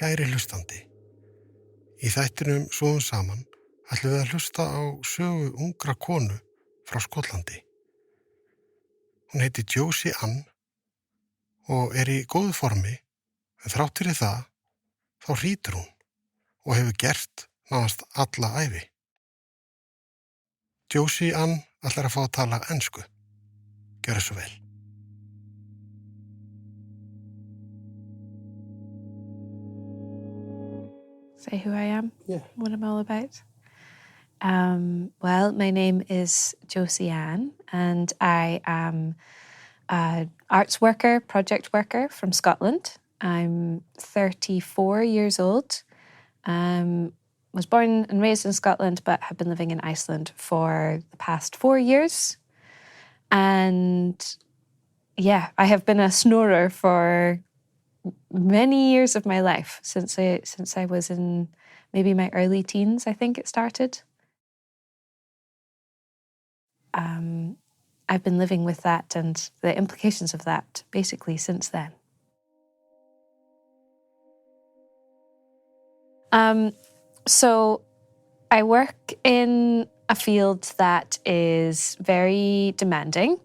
Kæri hlustandi, í þættinum Sofum saman ætlum við að hlusta á sögu ungra konu frá Skotlandi. Hún heiti Josie Anne og er í góðu formi, en þrátt fyrir það, þá hrýtur hún og hefur gert nánast alla ævi. Josie Anne ætlar að fá að tala ensku. Gjörðu svo vel. Say who I am? Yeah. What I'm all about? Well, my name is Josie Anne, and I am an arts worker, project worker from Scotland. I'm 34 years old. Was born and raised in Scotland, but have been living in Iceland for the past 4 years. And yeah, I have been a snorer for many years of my life, since I was in maybe my early teens, I think it started. I've been living with that and the implications of that basically since then. So I work in a field that is very demanding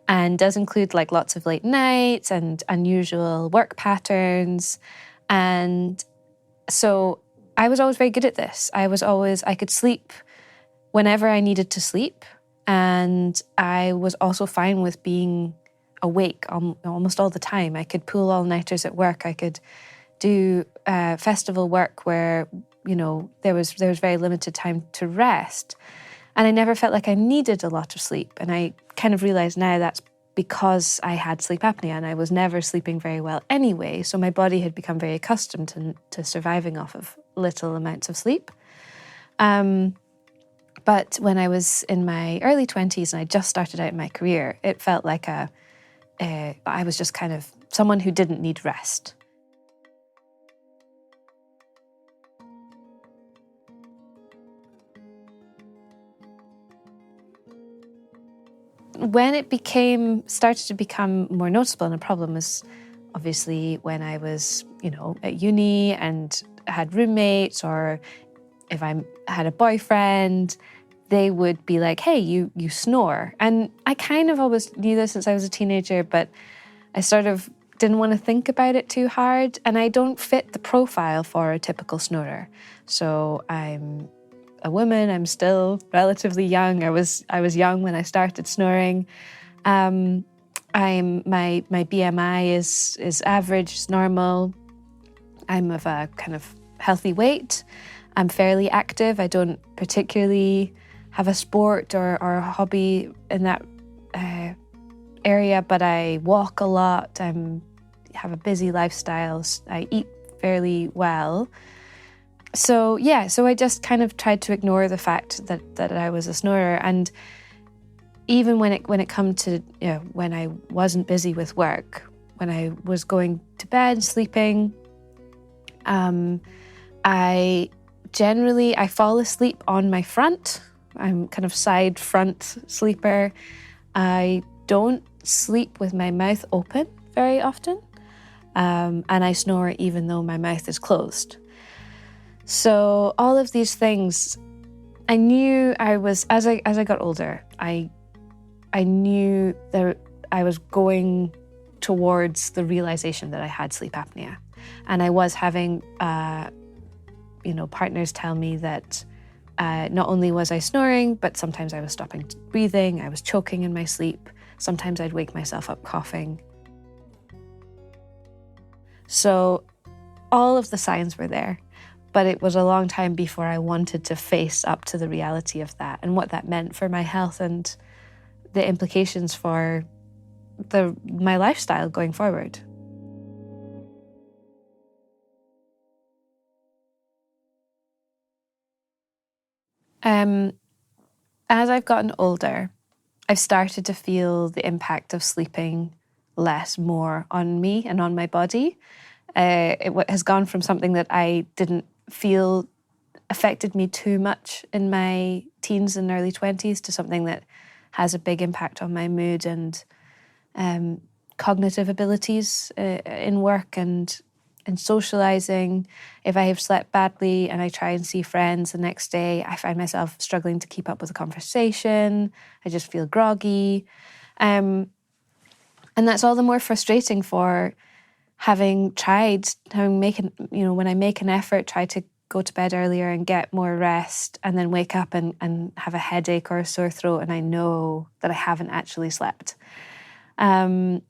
and does include like lots of late nights and unusual work patterns. And so I was always very good at this. I could sleep whenever I needed to sleep. And I was also fine with being awake almost all the time. I could pull all-nighters at work. I could do festival work where, you know, there was very limited time to rest. And I never felt like I needed a lot of sleep. And I kind of realized now that's because I had sleep apnea and I was never sleeping very well anyway. So my body had become very accustomed to surviving off of little amounts of sleep. But when I was in my early 20s and I just started out in my career, it felt like I was just kind of someone who didn't need rest. When it started to become more noticeable and a problem was obviously when I was, you know, at uni and had roommates, or if I had a boyfriend, they would be like, hey, you snore. And I kind of always knew this since I was a teenager, but I sort of didn't want to think about it too hard. And I don't fit the profile for a typical snorer. So I'm a woman, I'm still relatively young. I was young when I started snoring. My BMI is average, is normal. I'm of a kind of healthy weight. I'm fairly active. I don't particularly have a sport or a hobby in that area, but I walk a lot. I have a busy lifestyle. I eat fairly well. So yeah, so I just kind of tried to ignore the fact that I was a snorer. And even when it come to, you know, when I wasn't busy with work, when I was going to bed, sleeping, I fall asleep on my front. I'm kind of side front sleeper. I don't sleep with my mouth open very often. And I snore even though my mouth is closed. So all of these things, I knew as I got older, I knew that I was going towards the realization that I had sleep apnea. And I was having, partners tell me that not only was I snoring, but sometimes I was stopping breathing, I was choking in my sleep. Sometimes I'd wake myself up coughing. So all of the signs were there. But it was a long time before I wanted to face up to the reality of that and what that meant for my health and the implications for my lifestyle going forward. As I've gotten older, I've started to feel the impact of sleeping less more on me and on my body. It has gone from something that I didn't feel affected me too much in my teens and early 20s to something that has a big impact on my mood and cognitive abilities in work and in socializing. If I have slept badly and I try and see friends the next day, I find myself struggling to keep up with the conversation. I just feel groggy. And that's all the more frustrating for when I make an effort, try to go to bed earlier and get more rest, and then wake up and have a headache or a sore throat, and I know that I haven't actually slept. And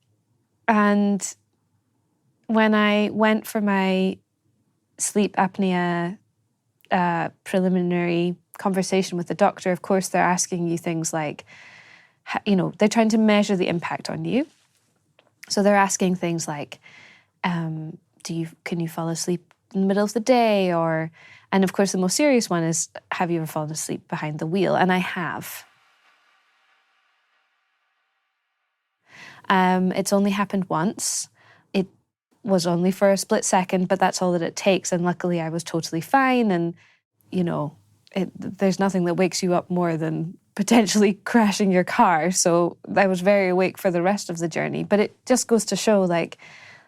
when I went for my sleep apnea preliminary conversation with the doctor, of course, they're asking you things like, they're trying to measure the impact on you. So they're asking things like, can you fall asleep in the middle of the day? And of course, the most serious one is, have you ever fallen asleep behind the wheel? And I have. It's only happened once. It was only for a split second, but that's all that it takes. And luckily I was totally fine. And, there's nothing that wakes you up more than potentially crashing your car. So I was very awake for the rest of the journey. But it just goes to show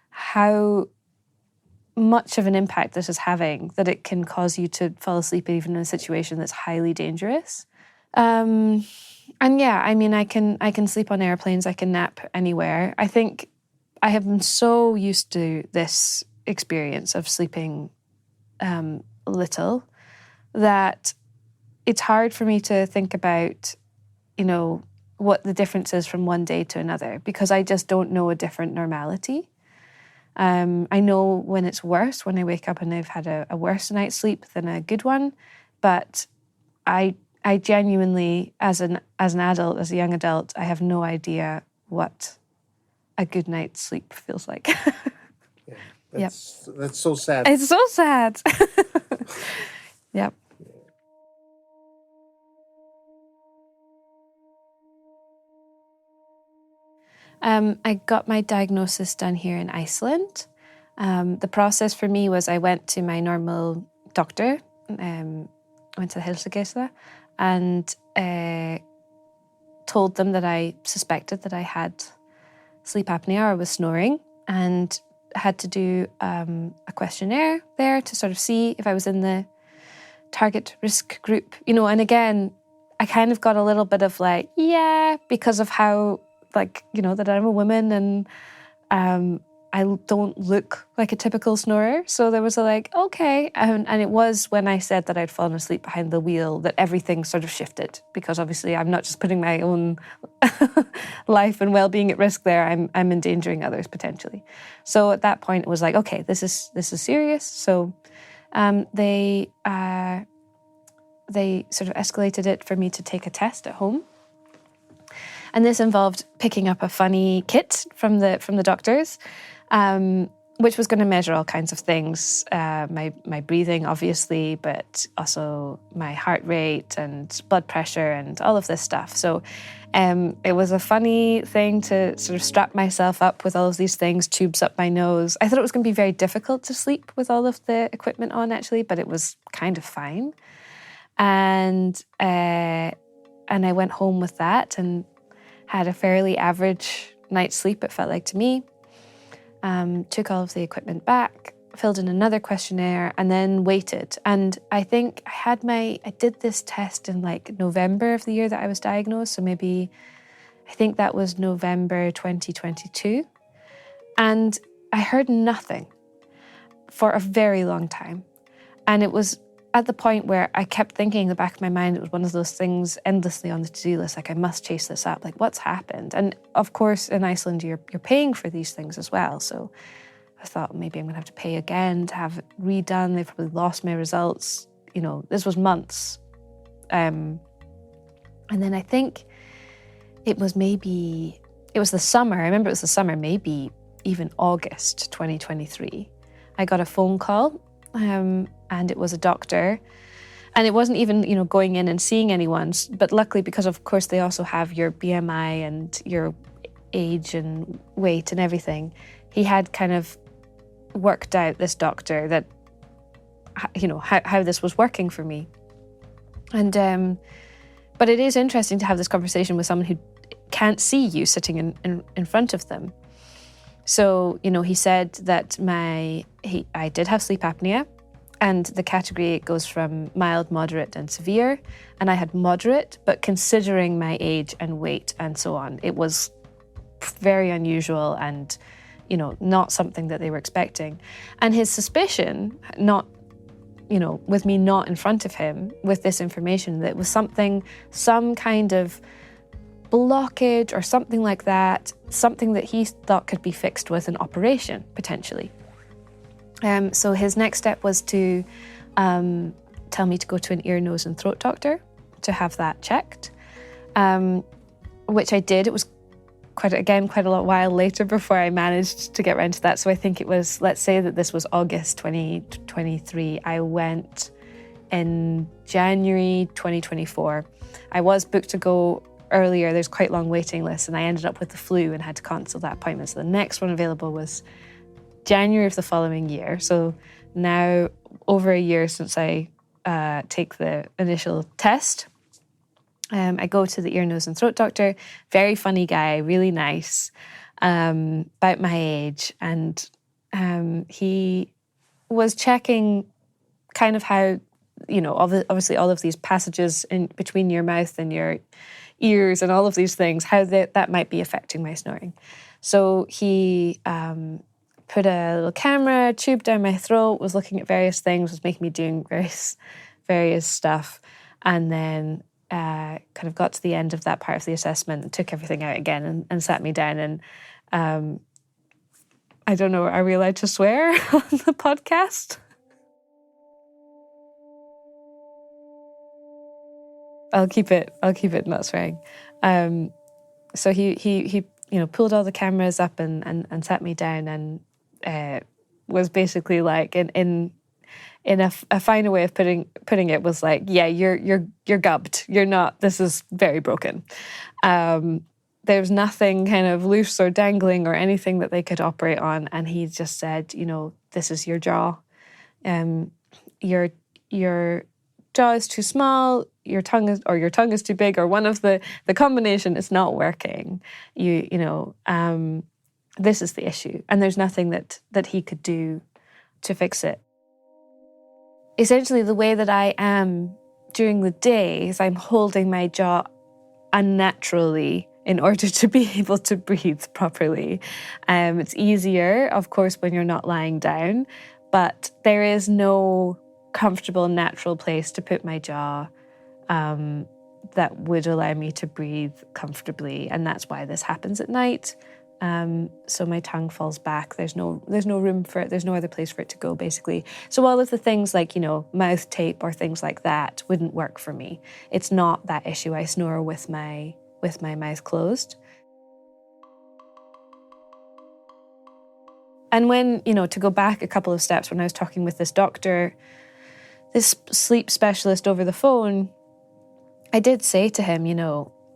how much of an impact this is having, that it can cause you to fall asleep even in a situation that's highly dangerous. And yeah, I can sleep on airplanes, I can nap anywhere. I think I have been so used to this experience of sleeping little that it's hard for me to think about, what the difference is from one day to another, because I just don't know a different normality. I know when it's worse, when I wake up and I've had a worse night's sleep than a good one, but I genuinely, as an adult, as a young adult, I have no idea what a good night's sleep feels like. Yeah, that's so sad. It's so sad. Yep. I got my diagnosis done here in Iceland. The process for me was I went to my normal doctor, went to the heilsugæsla, and told them that I suspected that I had sleep apnea or was snoring, and had to do a questionnaire there to sort of see if I was in the target risk group. And again, I kind of got a little bit of because of how, that I'm a woman and I don't look like a typical snorer. So there was okay. And it was when I said that I'd fallen asleep behind the wheel that everything sort of shifted, because obviously I'm not just putting my own life and well-being at risk there, I'm endangering others potentially. So at that point it was okay, this is serious. So they sort of escalated it for me to take a test at home. And this involved picking up a funny kit from the doctors, which was going to measure all kinds of things, my breathing, obviously, but also my heart rate and blood pressure and all of this stuff. So it was a funny thing to sort of strap myself up with all of these things, tubes up my nose. I thought it was going to be very difficult to sleep with all of the equipment on, actually, but it was kind of fine. And I went home with that and had a fairly average night's sleep, it felt like to me. Took all of the equipment back, filled in another questionnaire, and then waited. And I think I did this test in November of the year that I was diagnosed. So I think that was November 2022. And I heard nothing for a very long time. And it was at the point where I kept thinking in the back of my mind, it was one of those things endlessly on the to-do list, I must chase this up, what's happened? And of course, in Iceland, you're paying for these things as well. So I thought maybe I'm gonna have to pay again to have it redone. They've probably lost my results. This was months. And then I think it was the summer. I remember it was the summer, maybe even August 2023. I got a phone call. And it was a doctor, and it wasn't even, going in and seeing anyone. But luckily, because of course they also have your BMI and your age and weight and everything, he had kind of worked out, this doctor, that, how this was working for me. And, but it is interesting to have this conversation with someone who can't see you sitting in front of them. So, he said that I did have sleep apnea, and the category goes from mild, moderate, and severe. And I had moderate, but considering my age and weight and so on, it was very unusual and, not something that they were expecting. And his suspicion, with me not in front of him with this information, that it was some kind of blockage or something like that, something that he thought could be fixed with an operation, potentially. So his next step was to tell me to go to an ear, nose and throat doctor to have that checked, which I did. It was quite a while later before I managed to get around to that. So I think it was, let's say that this was August 2023. I went in January 2024. I was booked to go earlier. There's quite long waiting lists, and I ended up with the flu and had to cancel that appointment. So the next one available was January of the following year. So now over a year since I take the initial test. I go to the ear, nose and throat doctor. Very funny guy, really nice, about my age. And he was checking kind of how, obviously all of these passages in between your mouth and your ears and all of these things, how that might be affecting my snoring. So he put a little camera tube down my throat, was looking at various things, was making me doing various stuff, and then kind of got to the end of that part of the assessment and took everything out again and sat me down. And I don't know, are we allowed to swear on the podcast? I'll keep it not swearing. So he pulled all the cameras up and sat me down and was basically like in a finer way of putting it was like, yeah, you're gubbed. You're not. This is very broken. There's nothing kind of loose or dangling or anything that they could operate on. And he just said, this is your jaw. Your jaw is too small. Your tongue is too big, or one of the combination is not working. This is the issue, and there's nothing that he could do to fix it. Essentially, the way that I am during the day is I'm holding my jaw unnaturally in order to be able to breathe properly. It's easier, of course, when you're not lying down, but there is no comfortable, natural place to put my jaw that would allow me to breathe comfortably, and that's why this happens at night. So my tongue falls back. There's no room for it. There's no other place for it to go, basically. So all of the things like, mouth tape or things like that wouldn't work for me. It's not that issue. I snore with my mouth closed. And when, to go back a couple of steps, when I was talking with this doctor, this sleep specialist over the phone, I did say to him,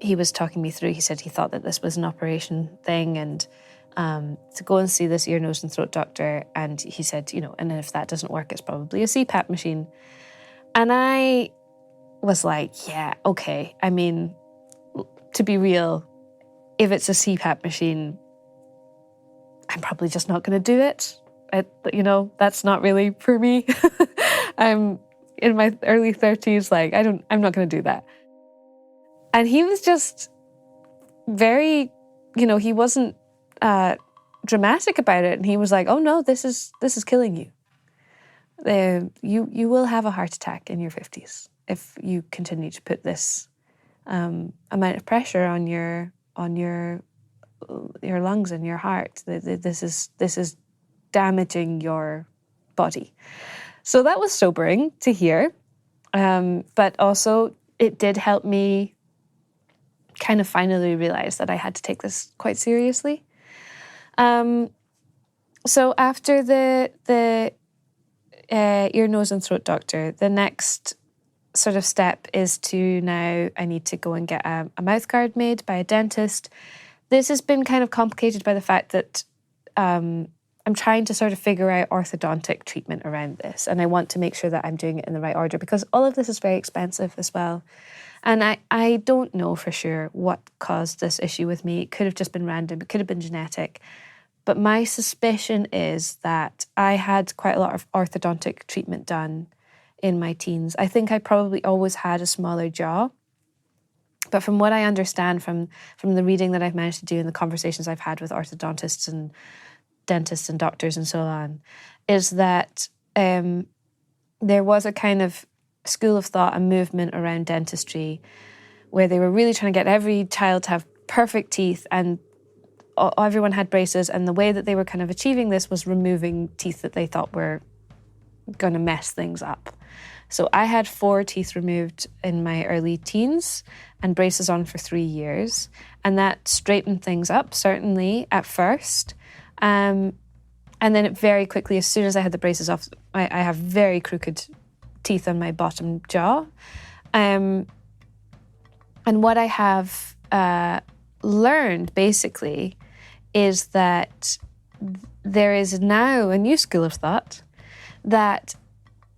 he was talking me through, he said he thought that this was an operation thing and to go and see this ear, nose and throat doctor. And he said, and if that doesn't work, it's probably a CPAP machine. And I was like, yeah, okay. I mean, to be real, if it's a CPAP machine, I'm probably just not going to do it. That's not really for me. I'm in my early 30s, I'm not going to do that. And he was just very, he wasn't dramatic about it. And he was like, oh no, this is killing you. You will have a heart attack in your 50s if you continue to put this amount of pressure on your lungs and your heart. This is damaging your body. So that was sobering to hear. But also it did help me kind of finally realize that I had to take this quite seriously. So after the ear, nose and throat doctor, the next sort of step is to now I need to go and get a mouth guard made by a dentist. This has been kind of complicated by the fact that I'm trying to sort of figure out orthodontic treatment around this, and I want to make sure that I'm doing it in the right order because all of this is very expensive as well. And I don't know for sure what caused this issue with me. It could have just been random. It could have been genetic. But my suspicion is that I had quite a lot of orthodontic treatment done in my teens. I think I probably always had a smaller jaw. But from what I understand from the reading that I've managed to do and the conversations I've had with orthodontists and dentists and doctors and so on, is that there was a kind of school of thought and movement around dentistry where they were really trying to get every child to have perfect teeth, and everyone had braces, and the way that they were kind of achieving this was removing teeth that they thought were going to mess things up. So I had 4 teeth removed in my early teens and braces on for 3 years, and that straightened things up, certainly at first. And then it very quickly, as soon as I had the braces off, I have very crooked teeth on my bottom jaw. And what I have learned, basically, is that there is now a new school of thought that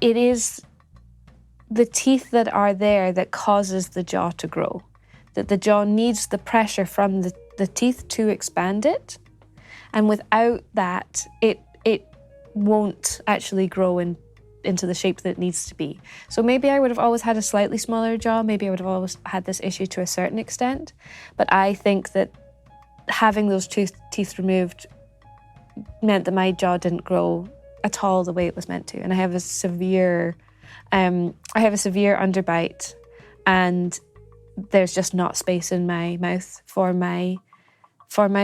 it is the teeth that are there that causes the jaw to grow, that the jaw needs the pressure from the teeth to expand it. And without that, it won't actually grow into the shape that it needs to be. So maybe I would have always had a slightly smaller jaw. Maybe I would have always had this issue to a certain extent. But I think that having those teeth removed meant that my jaw didn't grow at all the way it was meant to. And I have a severe underbite, and there's just not space in my mouth for my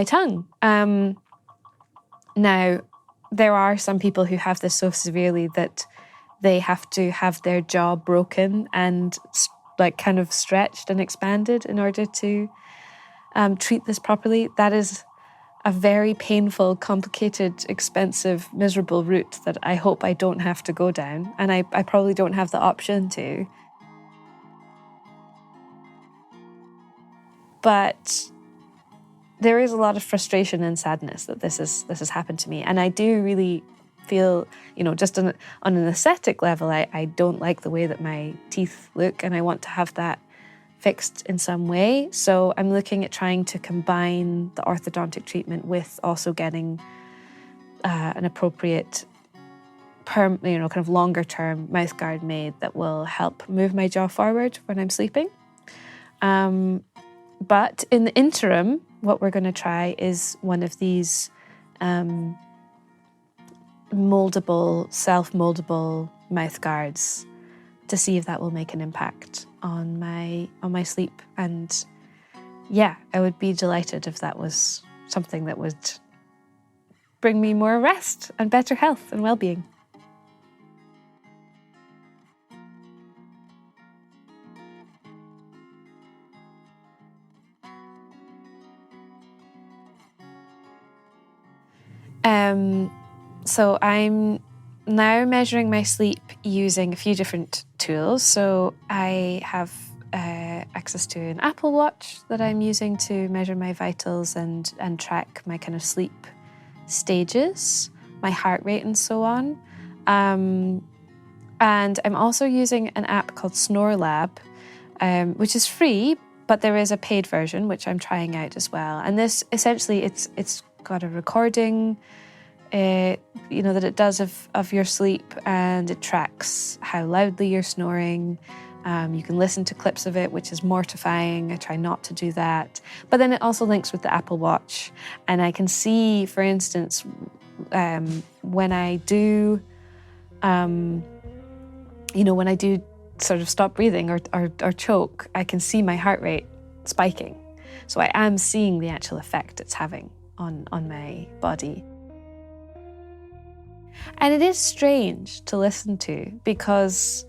tongue. Now, there are some people who have this so severely that they have to have their jaw broken and like kind of stretched and expanded in order to treat this properly. That is a very painful, complicated, expensive, miserable route that I hope I don't have to go down, and I probably don't have the option to. But there is a lot of frustration and sadness that this has happened to me, and I do really feel, just on an aesthetic level, I don't like the way that my teeth look, and I want to have that fixed in some way. So I'm looking at trying to combine the orthodontic treatment with also getting an appropriate kind of longer term mouth guard made that will help move my jaw forward when I'm sleeping. But in the interim, what we're going to try is one of these self-moldable mouth guards to see if that will make an impact on my sleep. And yeah, I would be delighted if that was something that would bring me more rest and better health and well-being. So I'm now measuring my sleep using a few different tools. So I have access to an Apple Watch that I'm using to measure my vitals and track my kind of sleep stages, my heart rate and so on. And I'm also using an app called Snore Lab, which is free, but there is a paid version, which I'm trying out as well. And this, essentially, it's got a recording that it does of your sleep, and it tracks how loudly you're snoring. You can listen to clips of it, which is mortifying. I try not to do that. But then it also links with the Apple Watch, and I can see, for instance, when I do, when I do sort of stop breathing or choke, I can see my heart rate spiking. So I am seeing the actual effect it's having on my body. And it is strange to listen to because,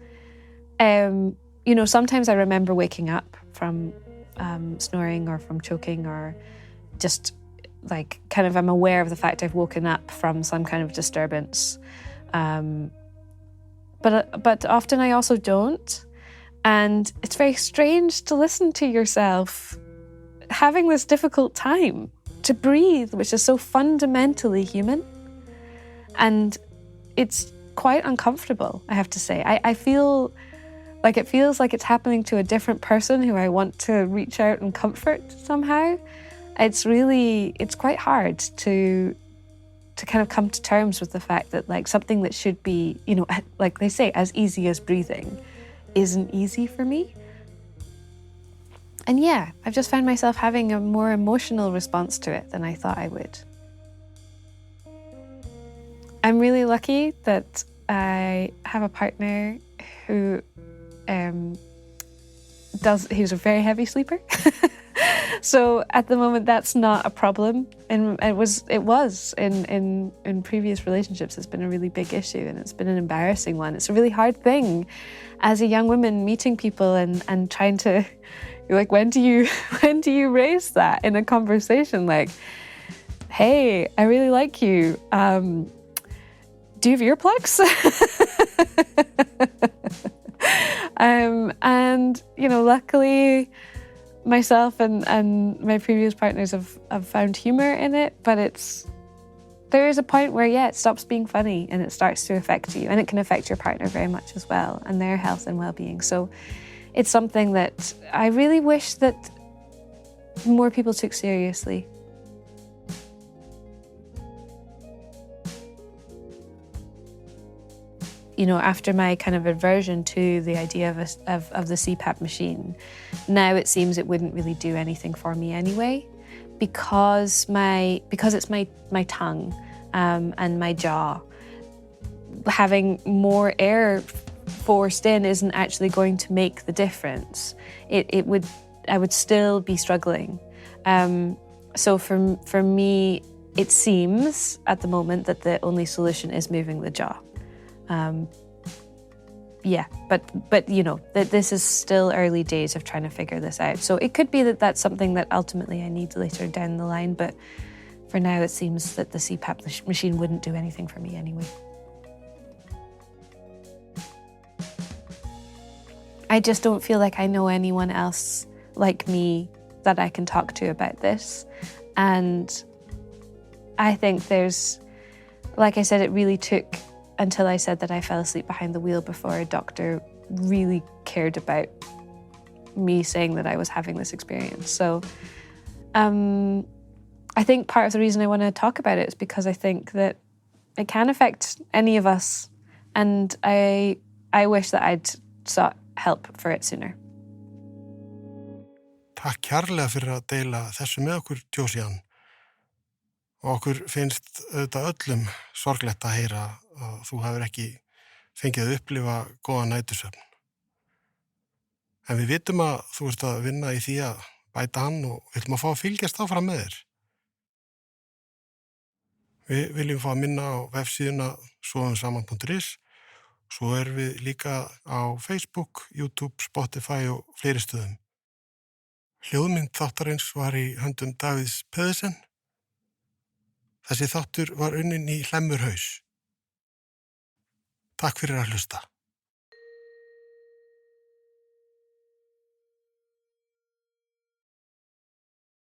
sometimes I remember waking up from snoring or from choking, or just like kind of I'm aware of the fact I've woken up from some kind of disturbance. But often I also don't. And it's very strange to listen to yourself having this difficult time to breathe, which is so fundamentally human. And it's quite uncomfortable, I have to say. I feel like it feels like it's happening to a different person who I want to reach out and comfort somehow. It's quite hard to to kind of come to terms with the fact that like something that should be, you know, like they say, as easy as breathing isn't easy for me. And yeah, I've just found myself having a more emotional response to it than I thought I would. I'm really lucky that I have a partner who he's a very heavy sleeper. So at the moment, that's not a problem. And it was in previous relationships, it's been a really big issue and it's been an embarrassing one. It's a really hard thing as a young woman meeting people and trying to, like, when do you raise that in a conversation? Like, hey, I really like you. Do you have earplugs? And, you know, luckily myself and my previous partners have found humor in it, but there is a point where, yeah, it stops being funny and it starts to affect you, and it can affect your partner very much as well, and their health and well-being. So it's something that I really wish that more people took seriously. You know, after my kind of aversion to the idea of the CPAP machine, now it seems it wouldn't really do anything for me anyway, because it's my tongue and my jaw. Having more air forced in isn't actually going to make the difference. I would still be struggling. So for me, it seems at the moment that the only solution is moving the jaw. Yeah, but you know, that this is still early days of trying to figure this out. So it could be that that's something that ultimately I need later down the line, but for now it seems that the CPAP machine wouldn't do anything for me anyway. I just don't feel like I know anyone else like me that I can talk to about this. And I think there's, like I said, it really took until I said that I fell asleep behind the wheel before a doctor really cared about me saying that I was having this experience. So I think part of the reason I want to talk about it is because I think that it can affect any of us, and I wish that I'd sought help for it sooner. Takk kærlega fyrir að deila þessu með okkur, Josie Anne. Og okkur finnst auðvitað öllum sorglegt að heyra að þú hefur ekki fengið að upplifa góðan nætursvefn. En við vitum að þú ert að vinna í því að bæta hann og viljum að fá að fylgjast áfram með þér. Við viljum fá að minna á vefsíðuna sofumsaman.is. Svo erum við líka á Facebook, YouTube, Spotify og fleiri stöðum. Hljóðmynd þáttarins var í höndum Davíðs Pedersen. Þessi þáttur var unnin í Hlemmurhaus. Takk fyrir að hlusta.